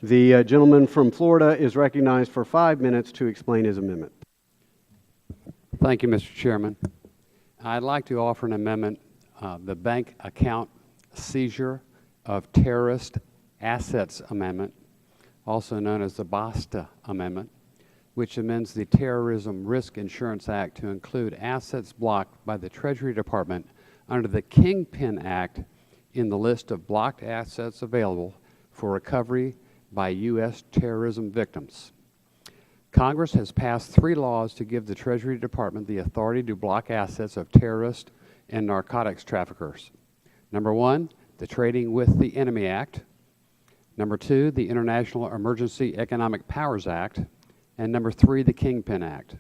The gentleman from Florida is recognized for 5 minutes to explain his amendment. Thank you, Mr. Chairman. I'd like to offer an amendment, the Bank Account Seizure of Terrorist Assets Amendment, also known as the BASTA Amendment, which amends the Terrorism Risk Insurance Act to include assets blocked by the Treasury Department under the Kingpin Act in the list of blocked assets available for recovery by U.S. terrorism victims. Congress has passed 3 laws to give the Treasury Department the authority to block assets of terrorists and narcotics traffickers. Number 1, the Trading with the Enemy Act. Number 2, the International Emergency Economic Powers Act. And number 3, the Kingpin Act.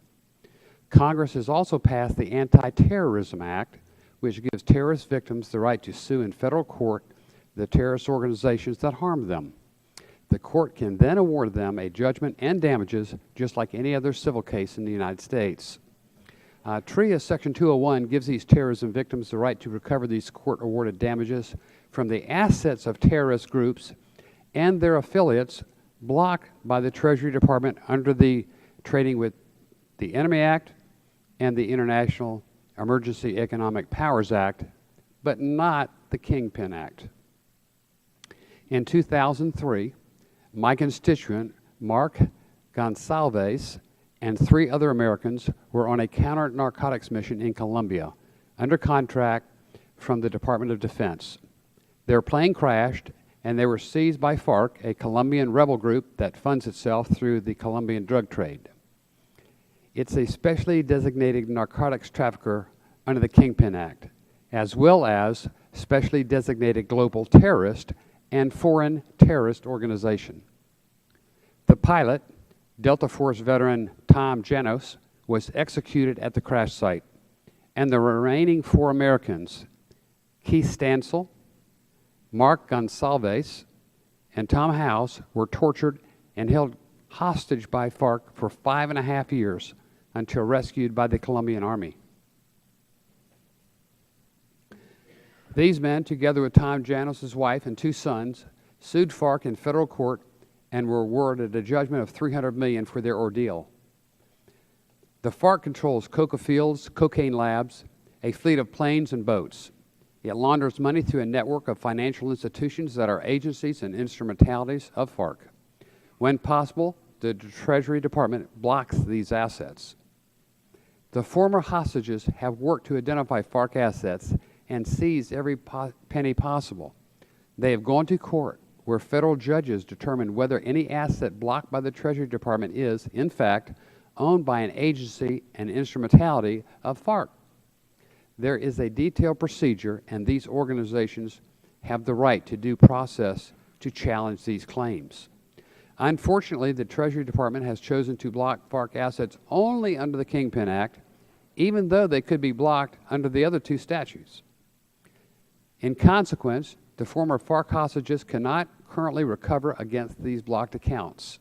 Congress has also passed the Anti-Terrorism Act, which gives terrorist victims the right to sue in federal court the terrorist organizations that harmed them. The court can then award them a judgment and damages just like any other civil case in the United States. TRIA Section 201 gives these terrorism victims the right to recover these court-awarded damages from the assets of terrorist groups and their affiliates blocked by the Treasury Department under the Trading with the Enemy Act and the International Emergency Economic Powers Act, but not the Kingpin Act. In 2003, my constituent, Mark Gonsalves, and 3 other Americans were on a counter-narcotics mission in Colombia under contract from the Department of Defense. Their plane crashed and they were seized by FARC, a Colombian rebel group that funds itself through the Colombian drug trade. It's a specially designated narcotics trafficker under the Kingpin Act, as well as specially designated global terrorist and foreign terrorist organization. The pilot, Delta Force veteran Tom Janos, was executed at the crash site, and the remaining 4 Americans, Keith Stansel, Mark Gonsalves, and Tom House, were tortured and held hostage by FARC for 5.5 years until rescued by the Colombian Army. These men, together with Tom Janos' wife and 2 sons, sued FARC in federal court and were awarded a judgment of $300 million for their ordeal. The FARC controls coca fields, cocaine labs, a fleet of planes and boats. It launders money through a network of financial institutions that are agencies and instrumentalities of FARC. When possible, the Treasury Department blocks these assets. The former hostages have worked to identify FARC assets and seize every penny possible. They have gone to court where federal judges determine whether any asset blocked by the Treasury Department is, in fact, owned by an agency and instrumentality of FARC. There is a detailed procedure, and these organizations have the right to due process to challenge these claims. Unfortunately, the Treasury Department has chosen to block FARC assets only under the Kingpin Act, even though they could be blocked under the other 2 statutes. In consequence, the former FARC hostages cannot currently recover against these blocked accounts.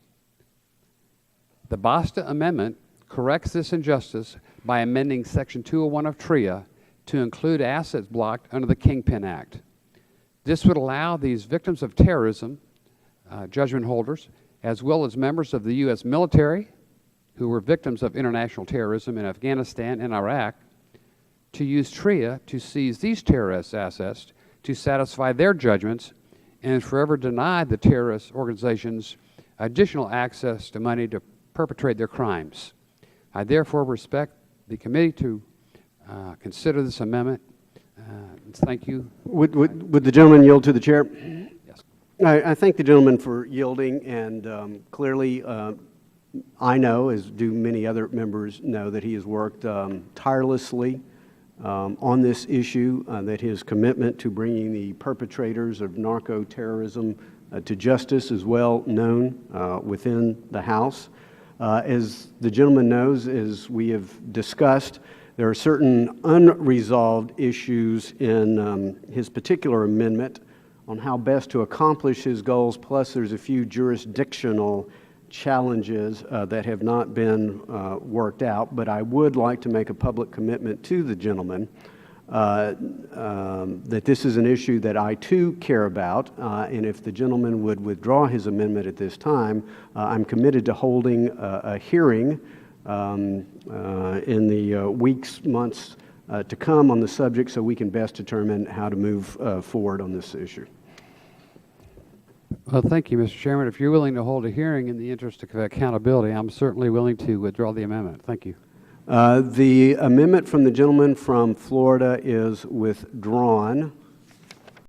The BASTA Amendment corrects this injustice by amending Section 201 of TRIA to include assets blocked under the Kingpin Act. This would allow these victims of terrorism, judgment holders, as well as members of the U.S. military who were victims of international terrorism in Afghanistan and Iraq, to use TRIA to seize these terrorist assets to satisfy their judgments and forever deny the terrorist organizations additional access to money to perpetrate their crimes. I therefore respect the committee to consider this amendment. Thank you. Would the gentleman yield to the chair? Yes. I thank the gentleman for yielding, and clearly I know, as do many other members know, that he has worked tirelessly on this issue, that his commitment to bringing the perpetrators of narco-terrorism to justice is well known within the House. As the gentleman knows, as we have discussed, there are certain unresolved issues in his particular amendment on how best to accomplish his goals, plus there's a few jurisdictional challenges that have not been worked out. But I would like to make a public commitment to the gentleman that this is an issue that I too care about, and if the gentleman would withdraw his amendment at this time, I'm committed to holding a hearing in the weeks, months to come on the subject so we can best determine how to move forward on this issue. Well, thank you, Mr. Chairman. If you're willing to hold a hearing in the interest of accountability, I'm certainly willing to withdraw the amendment. Thank you. The amendment from the gentleman from Florida is withdrawn.